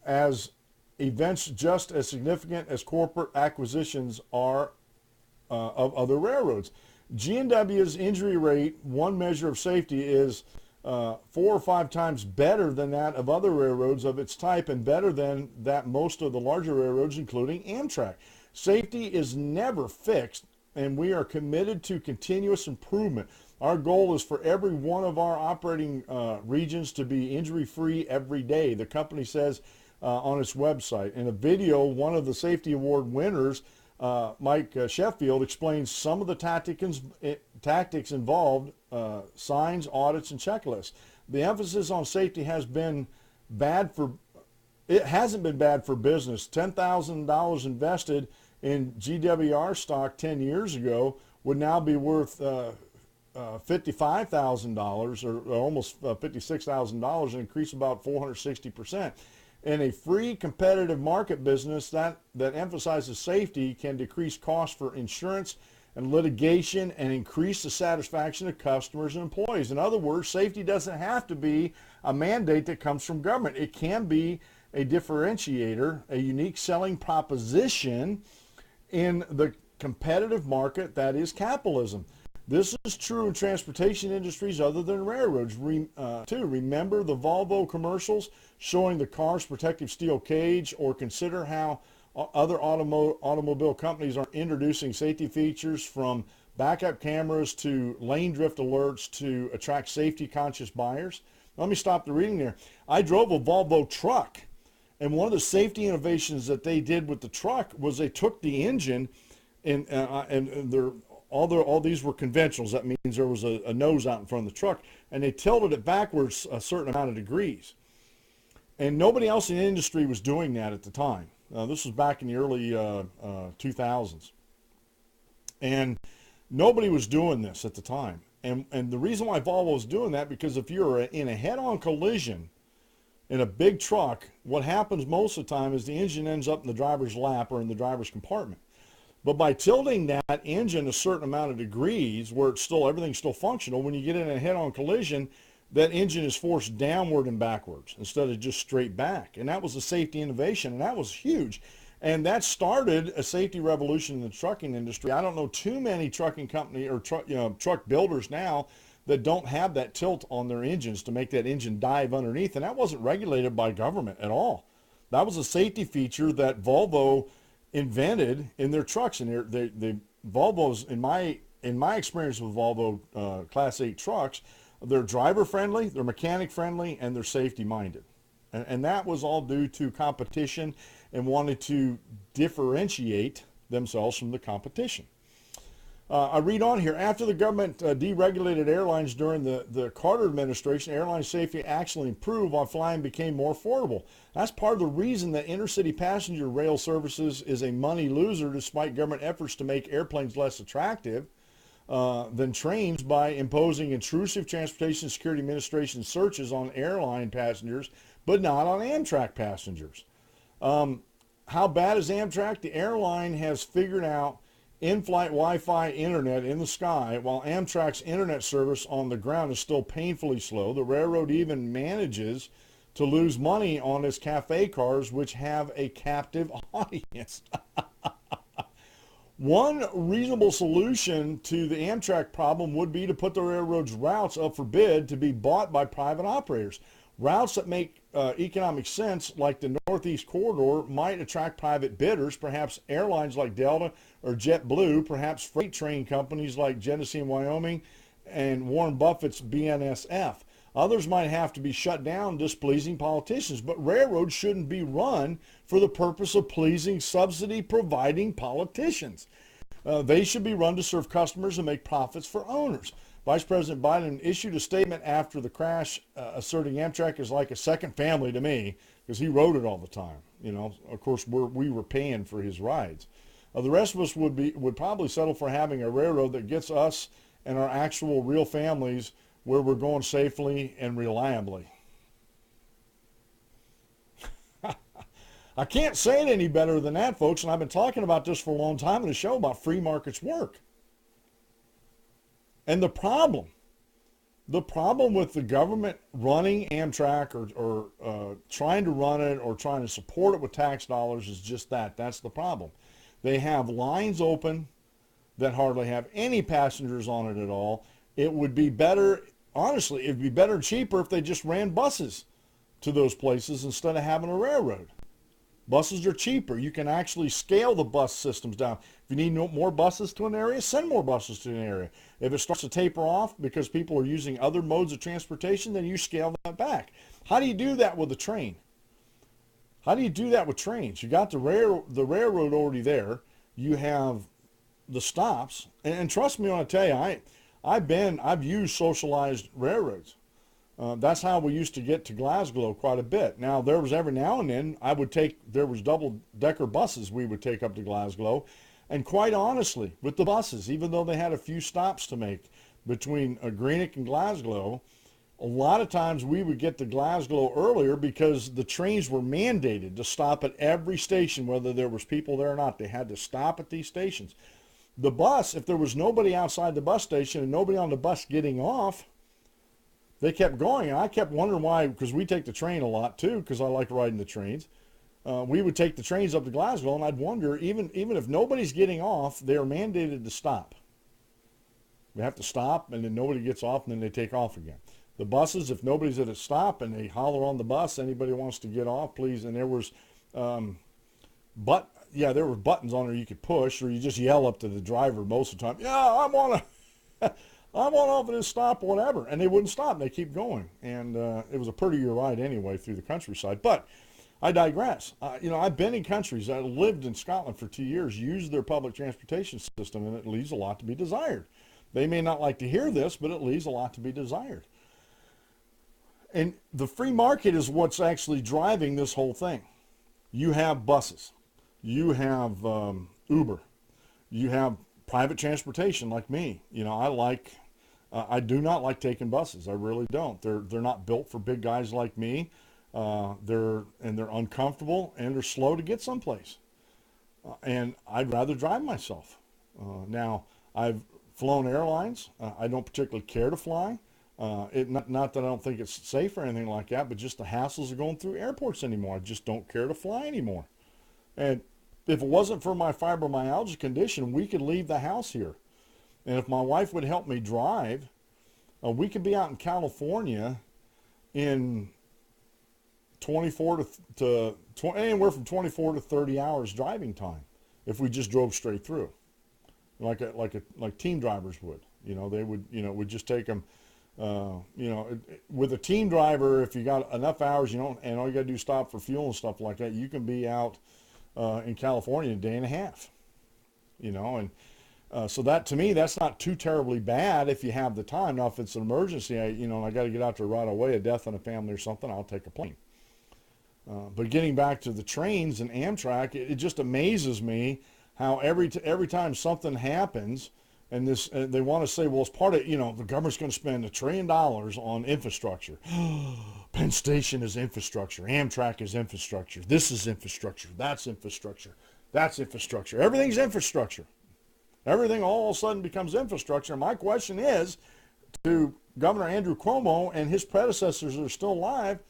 as events just as significant as corporate acquisitions are of other railroads. G&W's injury rate, one measure of safety, is 4 or 5 times better than that of other railroads of its type, and better than that most of the larger railroads, including Amtrak. Safety is never fixed, and we are committed to continuous improvement. Our goal is for every one of our operating regions to be injury-free every day, the company says on its website. In a video, one of the safety award winners, Mike Sheffield, explains some of the tactics involved, signs, audits, and checklists. The emphasis on safety hasn't been bad for business. $10,000 invested in GWR stock 10 years ago would now be worth $55,000 or almost $56,000, an increase about 460%. In a free competitive market business that emphasizes safety can decrease costs for insurance and litigation and increase the satisfaction of customers and employees. In other words, safety doesn't have to be a mandate that comes from government. It can be a differentiator, a unique selling proposition in the competitive market that is capitalism. This is true in transportation industries other than railroads, too. Remember the Volvo commercials showing the car's protective steel cage, or consider how other automobile companies are introducing safety features from backup cameras to lane drift alerts to attract safety-conscious buyers. Let me stop the reading there. I drove a Volvo truck, and one of the safety innovations that they did with the truck was they took the engine, and all these were conventionals. That means there was a nose out in front of the truck, and they tilted it backwards a certain amount of degrees. And nobody else in the industry was doing that at the time. This was back in the early 2000s. And nobody was doing this at the time. And the reason why Volvo was doing that, because if you're in a head-on collision in a big truck, what happens most of the time is the engine ends up in the driver's lap or in the driver's compartment. But by tilting that engine a certain amount of degrees where everything's still functional, when you get in a head-on collision, that engine is forced downward and backwards instead of just straight back. And that was a safety innovation, and that was huge. And that started a safety revolution in the trucking industry. I don't know too many trucking company or truck builders now that don't have that tilt on their engines to make that engine dive underneath. And that wasn't regulated by government at all. That was a safety feature that Volvo invented in their trucks. And the Volvos, in my experience with Volvo Class 8 trucks, they're driver friendly, they're mechanic friendly, and they're safety minded. And that was all due to competition and wanted to differentiate themselves from the competition. I read on here, after the government deregulated airlines during the Carter administration, airline safety actually improved while flying became more affordable. That's part of the reason that intercity passenger rail services is a money loser despite government efforts to make airplanes less attractive than trains by imposing intrusive Transportation Security Administration searches on airline passengers, but not on Amtrak passengers. How bad is Amtrak? The airline has figured out in-flight Wi-Fi internet in the sky, while Amtrak's internet service on the ground is still painfully slow. The railroad even manages to lose money on its cafe cars, which have a captive audience. One reasonable solution to the Amtrak problem would be to put the railroad's routes up for bid to be bought by private operators. Routes that make economic sense, like the Northeast Corridor, might attract private bidders, perhaps airlines like Delta or JetBlue, perhaps freight train companies like Genesee and Wyoming and Warren Buffett's BNSF. Others might have to be shut down displeasing politicians, but railroads shouldn't be run for the purpose of pleasing subsidy-providing politicians. They should be run to serve customers and make profits for owners. Vice President Biden issued a statement after the crash asserting Amtrak is like a second family to me, because he rode it all the time. You know, of course, we were paying for his rides. The rest of us would probably settle for having a railroad that gets us and our actual real families where we're going safely and reliably. I can't say it any better than that, folks, and I've been talking about this for a long time in the show about free markets work. And the problem with the government running Amtrak or trying to run it or trying to support it with tax dollars is just that. That's the problem. They have lines open that hardly have any passengers on it at all. It would be better, honestly, it would be better and cheaper if they just ran buses to those places instead of having a railroad. Buses are cheaper. You can actually scale the bus systems down. If you need more buses to an area, send more buses to an area. If it starts to taper off because people are using other modes of transportation, then you scale that back. How do you do that with a train? How do you do that with trains? You got the railroad already there. You have the stops, and trust me when I tell you, I've used socialized railroads. That's how we used to get to Glasgow quite a bit. Now, there was every now and then there was double-decker buses we would take up to Glasgow. And quite honestly, with the buses, even though they had a few stops to make between Greenock and Glasgow, a lot of times we would get to Glasgow earlier because the trains were mandated to stop at every station, whether there was people there or not. They had to stop at these stations. The bus, if there was nobody outside the bus station and nobody on the bus getting off, they kept going. And I kept wondering why, because we take the train a lot too, because I like riding the trains. We would take the trains up to Glasgow, and I'd wonder, even if nobody's getting off, they're mandated to stop. They have to stop, and then nobody gets off, and then they take off again. The buses, if nobody's at a stop and they holler on the bus, anybody wants to get off, please. And there was, there were buttons on there you could push, or you just yell up to the driver most of the time. Yeah, I want off at this stop or whatever, and they wouldn't stop. They keep going, and it was a prettier ride anyway through the countryside. But I digress. I've been in countries. I lived in Scotland for 2 years, used their public transportation system, and it leaves a lot to be desired. They may not like to hear this, but it leaves a lot to be desired. And the free market is what's actually driving this whole thing. You have buses. You have Uber. You have private transportation like me. I do not like taking buses. I really don't. They're not built for big guys like me. They're uncomfortable and they're slow to get someplace. And I'd rather drive myself. Now, I've flown airlines. I don't particularly care to fly. Not that I don't think it's safe or anything like that, but just the hassles of going through airports anymore. I just don't care to fly anymore. And if it wasn't for my fibromyalgia condition, we could leave the house here. And if my wife would help me drive, we could be out in California in anywhere from 24 to 30 hours driving time if we just drove straight through, like team drivers would. They would, would just take them. With a team driver, if you got enough hours, and all you got to do is stop for fuel and stuff like that, you can be out in California in a day and a half. So that, to me, that's not too terribly bad if you have the time. Now, if it's an emergency, I got to get out there right away, a death in a family or something, I'll take a plane. But getting back to the trains and Amtrak, it just amazes me how every time something happens, and they want to say, well, it's part of, the government's going to spend $1 trillion on infrastructure. Penn Station is infrastructure. Amtrak is infrastructure. This is infrastructure. That's infrastructure. That's infrastructure. Everything's infrastructure. Everything all of a sudden becomes infrastructure. My question is to Governor Andrew Cuomo and his predecessors that are still alive,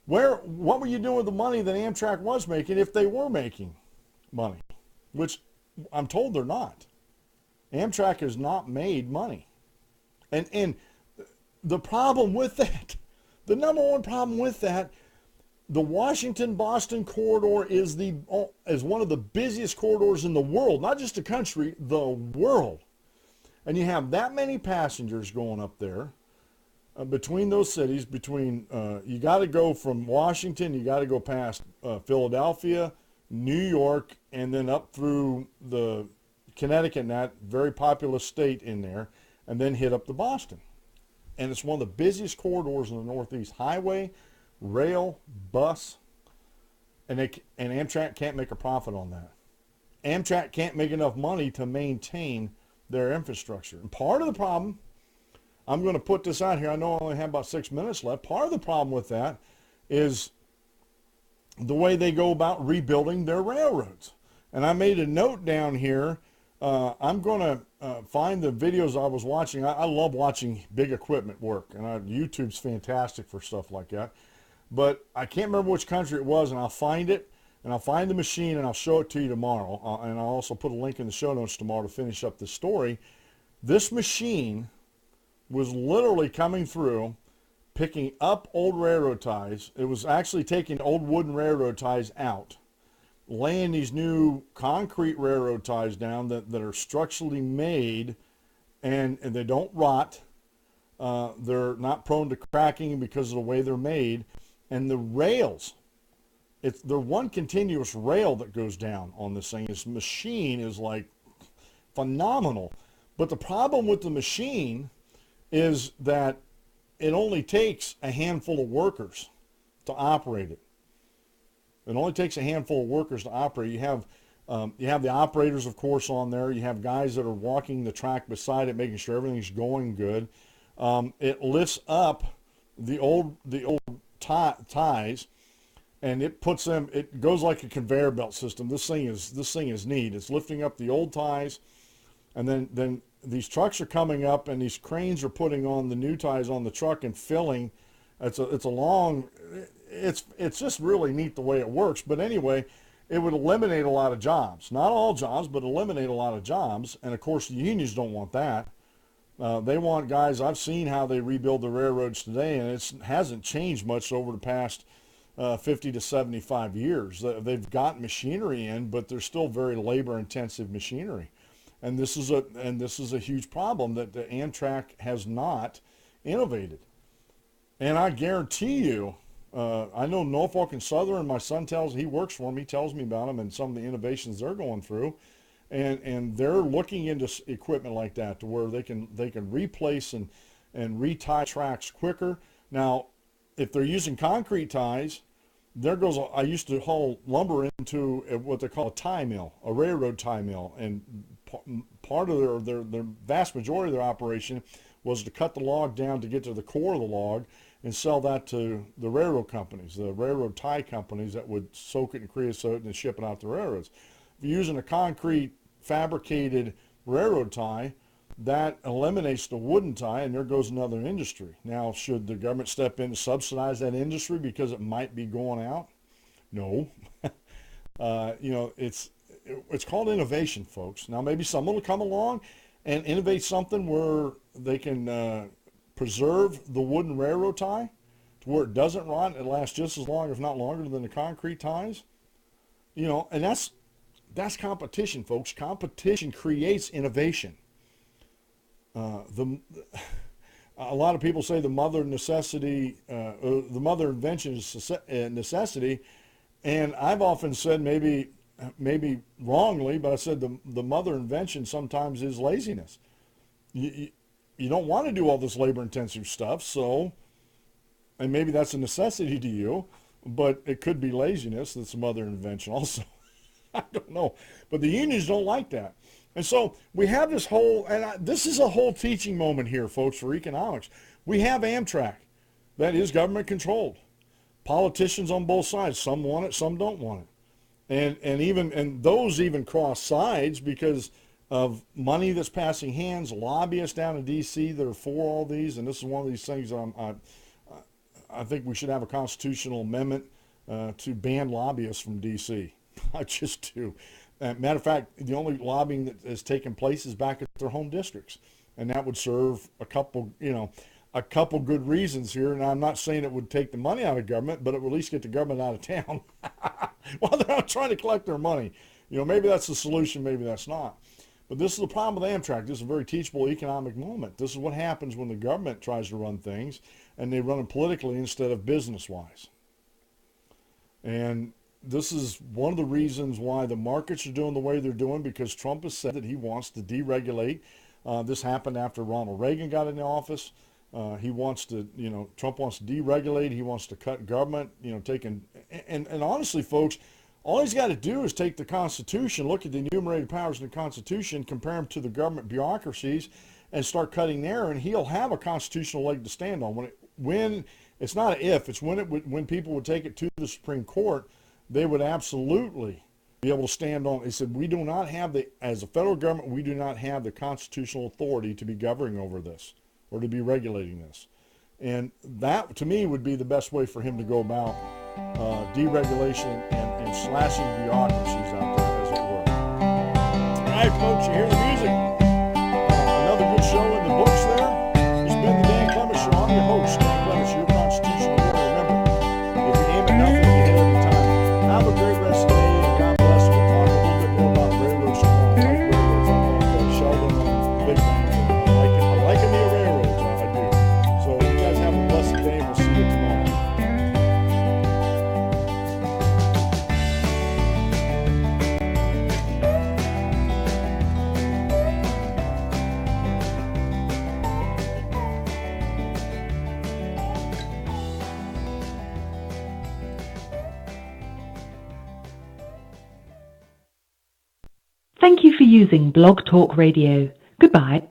what were you doing with the money that Amtrak was making if they were making money? Which I'm told they're not. Amtrak has not made money. And the problem with that, the number one problem with that, the Washington-Boston corridor is one of the busiest corridors in the world, not just the country, the world. And you have that many passengers going up there between those cities, you got to go from Washington, you got to go past Philadelphia, New York, and then up through the Connecticut and that very populous state in there, and then hit up to Boston. And it's one of the busiest corridors in the Northeast. Highway, rail, bus, and Amtrak can't make a profit on that. Amtrak can't make enough money to maintain their infrastructure. And part of the problem, I'm going to put this out here, I know I only have about 6 minutes left, part of the problem with that is the way they go about rebuilding their railroads. And I made a note down here. I'm going to find the videos I was watching. I love watching big equipment work, and YouTube's fantastic for stuff like that. But I can't remember which country it was, and I'll find it, and I'll find the machine, and I'll show it to you tomorrow. And I'll also put a link in the show notes tomorrow to finish up this story. This machine was literally coming through, picking up old railroad ties. It was actually taking old wooden railroad ties out, laying these new concrete railroad ties down that are structurally made, and they don't rot. They're not prone to cracking because of the way they're made. And the rails, they're one continuous rail that goes down on this thing. This machine is like phenomenal. But the problem with the machine is that it only takes a handful of workers to operate it. It only takes a handful of workers to operate. You have the operators, of course, on there. You have guys that are walking the track beside it, making sure everything's going good. It lifts up the old ties, and it puts them. It goes like a conveyor belt system. This thing is neat. It's lifting up the old ties, and then these trucks are coming up, and these cranes are putting on the new ties on the truck and filling. It's just really neat the way it works. But anyway, it would eliminate a lot of jobs. Not all jobs, but eliminate a lot of jobs. And of course, the unions don't want that. They want guys. I've seen how they rebuild the railroads today, and it hasn't changed much over the past 50 to 75 years. They've got machinery in, but they're still very labor-intensive machinery. And this is a huge problem that the Amtrak has not innovated. And I guarantee you, I know Norfolk and Southern. My son he works for them. He tells me about them and some of the innovations they're going through, and they're looking into equipment like that to where they can replace and retie tracks quicker. Now, if they're using concrete ties, I used to haul lumber into what they call a tie mill, a railroad tie mill, and part of their vast majority of their operation was to cut the log down to get to the core of the log and sell that to the railroad companies, the railroad tie companies that would soak it in creosote and ship it out to railroads. If you're using a concrete fabricated railroad tie, that eliminates the wooden tie, and there goes another industry. Now, should the government step in to subsidize that industry because it might be going out? No. It's called innovation, folks. Now, maybe someone will come along and innovate something where they can preserve the wooden railroad tie to where it doesn't rot. It lasts just as long, if not longer, than the concrete ties. And that's competition, folks. Competition creates innovation. A lot of people say the mother invention is necessity, and I've often said, maybe wrongly, but I said the mother invention sometimes is laziness. You don't want to do all this labor-intensive stuff, and maybe that's a necessity to you, but it could be laziness that's the mother invention also. I don't know, but the unions don't like that. And so we have this this is a whole teaching moment here, folks, for economics. We have Amtrak that is government controlled. Politicians on both sides, some want it, some don't want it. And those even cross sides because of money that's passing hands, lobbyists down in D.C. that are for all these, and this is one of these things I think we should have a constitutional amendment to ban lobbyists from D.C. I just do. Matter of fact, the only lobbying that has taken place is back at their home districts, and that would serve a couple good reasons here. And I'm not saying it would take the money out of government, but it would at least get the government out of town while they're out trying to collect their money. Maybe that's the solution, maybe that's not. But this is the problem with Amtrak. This is a very teachable economic moment. This is what happens when the government tries to run things, and they run them politically instead of business-wise. And this is one of the reasons why the markets are doing the way they're doing, because Trump has said that he wants to deregulate. This happened after Ronald Reagan got into office. Trump wants to deregulate. He wants to cut government, and honestly, folks, all he's got to do is take the Constitution, look at the enumerated powers in the Constitution, compare them to the government bureaucracies, and start cutting there, and he'll have a constitutional leg to stand on. When it's not an if, it's when people would take it to the Supreme Court, they would absolutely be able to stand on. They said, we do not have as a federal government, we do not have the constitutional authority to be governing over this or to be regulating this. And that, to me, would be the best way for him to go about deregulation and slashing bureaucracies out there, as it were. All right, folks, you hear the music. Another good show in the books there. It's been the Dan Clements Show. I'm your host, Dan Clements. Thank you for using Blog Talk Radio. Goodbye.